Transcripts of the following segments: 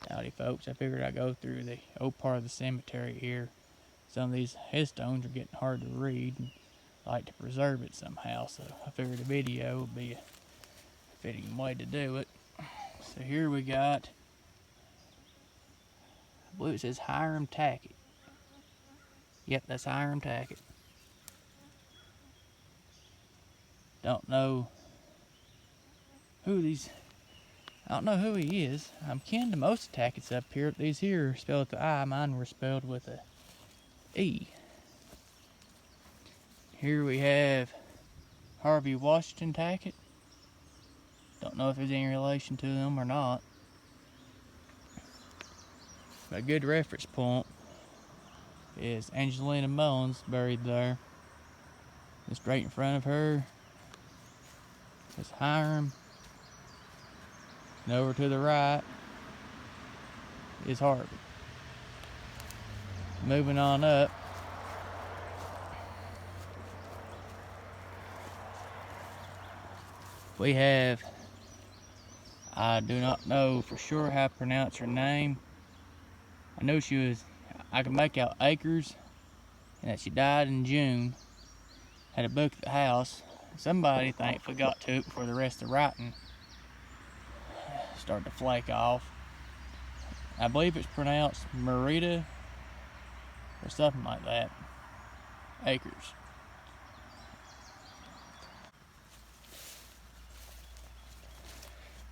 Howdy folks, I figured I'd go through the old part of the cemetery here. Some of these headstones are getting hard to read and I like to preserve it somehow, so I figured a video would be a fitting way to do it. So here we got, I believe it says Hyrm Tackitt. Yep, that's Hyrm Tackitt. Don't know who he is. I'm kin to most of Tackitts up here. These here are spelled with the I. Mine were spelled with a E. Here we have Harvey Washington Tackitt. Don't know if there's any relation to them or not. But a good reference point is Angelina Mullins buried there. Just right in front of her is Hyrm. And over to the right is Harvey. Moving on up, we have, I do not know for sure how to pronounce her name. I know I can make out Akers, and that she died in June. Had a book at the house. Somebody thankfully got to it before the rest of the writing started to flake off. I believe it's pronounced Mitra or something like that. Akers.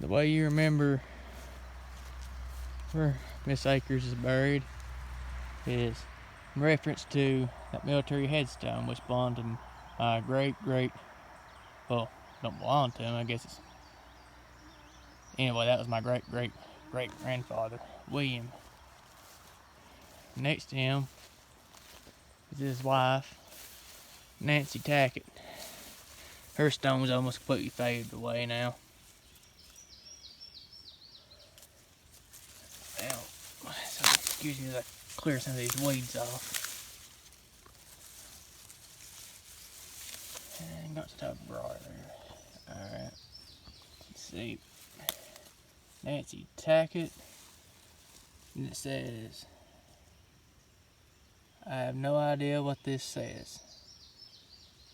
The way you remember where Miss Akers is buried is in reference to that military headstone, which belonged to my well, don't belong to him, I guess it's, anyway, that was my great-grandfather, William. Next to him is his wife, Nancy Tackitt. Her stone's almost completely faded away now. Well, so excuse me as I clear some of these weeds off. And got the top bar there. Alright. Let's see. Nancy Tackitt. And it says, I have no idea what this says.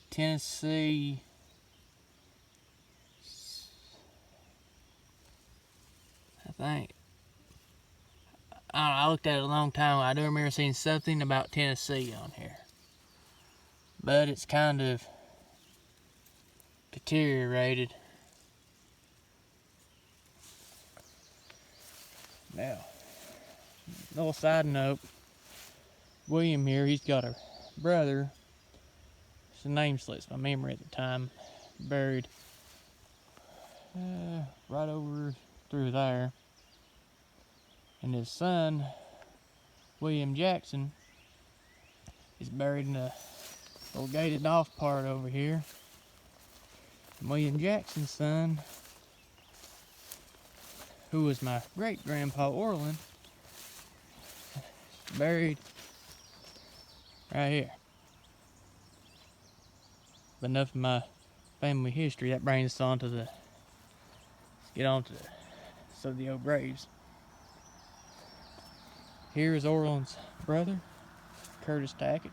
Tennessee. I think. I don't know, I looked at it a long time. I do remember seeing something about Tennessee on here. But it's kind of deteriorated. Now, little side note, William here, he's got a brother, his name slips my memory at the time, buried right over through there. And his son, William Jackson, is buried in a little gated off part over here. And William Jackson's son, who was my great-grandpa Orland, buried right here. But enough of my family history. That brings us on to let's get on to some of the old graves. Here is Orland's brother, Curtis Tackitt.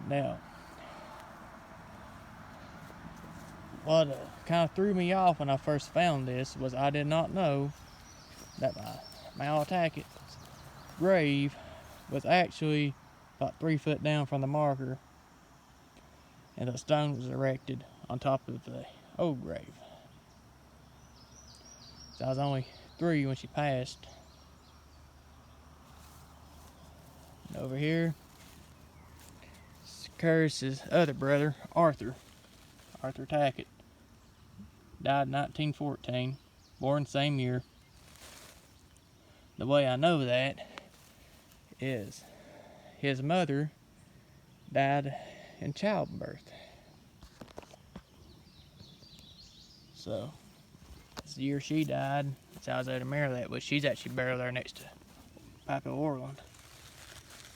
Now, what kind of threw me off when I first found this was I did not know that my Al Tackitt's grave was actually about 3 foot down from the marker, and the stone was erected on top of the old grave. So I was only 3 when she passed. And over here, Curtis's other brother, Arthur Tackitt, died in 1914, born same year. The way I know that is his mother died in childbirth. So, it's the year she died. That's how I was able to marry that, but she's actually buried there next to Papa Orland.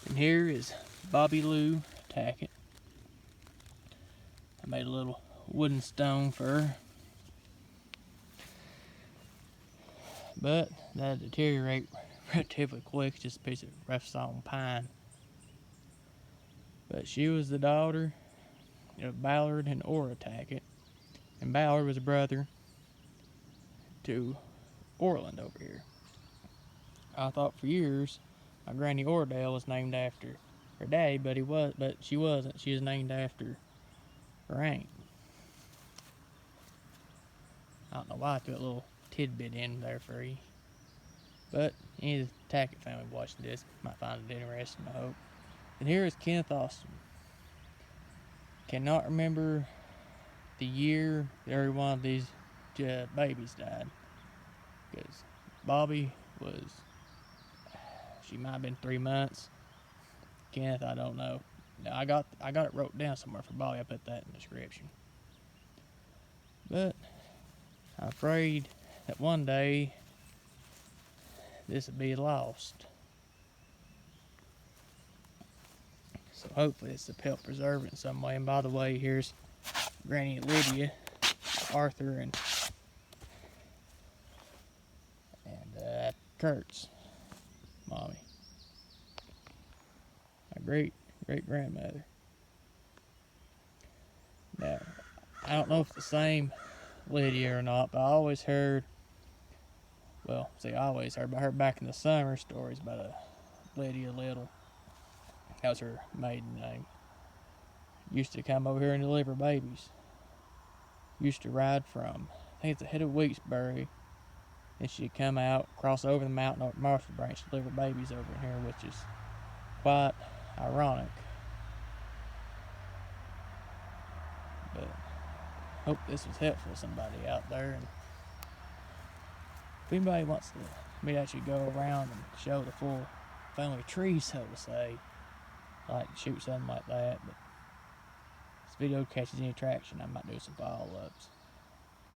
And here is Bobbie Lou Tackett. I made a little wooden stone for her. But that deteriorate relatively quick, just a piece of rough sawn pine. But she was the daughter of Ballard and Ora Tackett, and Ballard was a brother to Orland over here. I thought for years my Granny Ordale was named after her daddy, but she wasn't. She was named after her aunt. I don't know why I threw a little tidbit in there for you. But any of the Tackett family watching this might find it interesting, I hope. And here is Kenneth Austin. Cannot remember the year that every one of these babies died. Because Bobbie she might have been 3 months. Kenneth, I don't know. Now, I got it wrote down somewhere for Bobbie. I put that in the description. But I'm afraid that one day this will be lost. So hopefully this will help preserve it in some way. And by the way, here's Granny Lydia, Arthur, and Kurt's mommy. My great grandmother. Now, I don't know if it's the same Lydia or not, but I always heard, but I heard back in the summer stories about a Lydia Little. That was her maiden name. Used to come over here and deliver babies. Used to ride from, I think it's the head of Weeksbury, and she'd come out, cross over the mountain up Marshall Branch, deliver babies over here, which is quite ironic. But hope this was helpful to somebody out there. And if anybody wants me to actually go around and show the full family tree, so to say, I like to shoot something like that. But if this video catches any traction, I might do some follow-ups.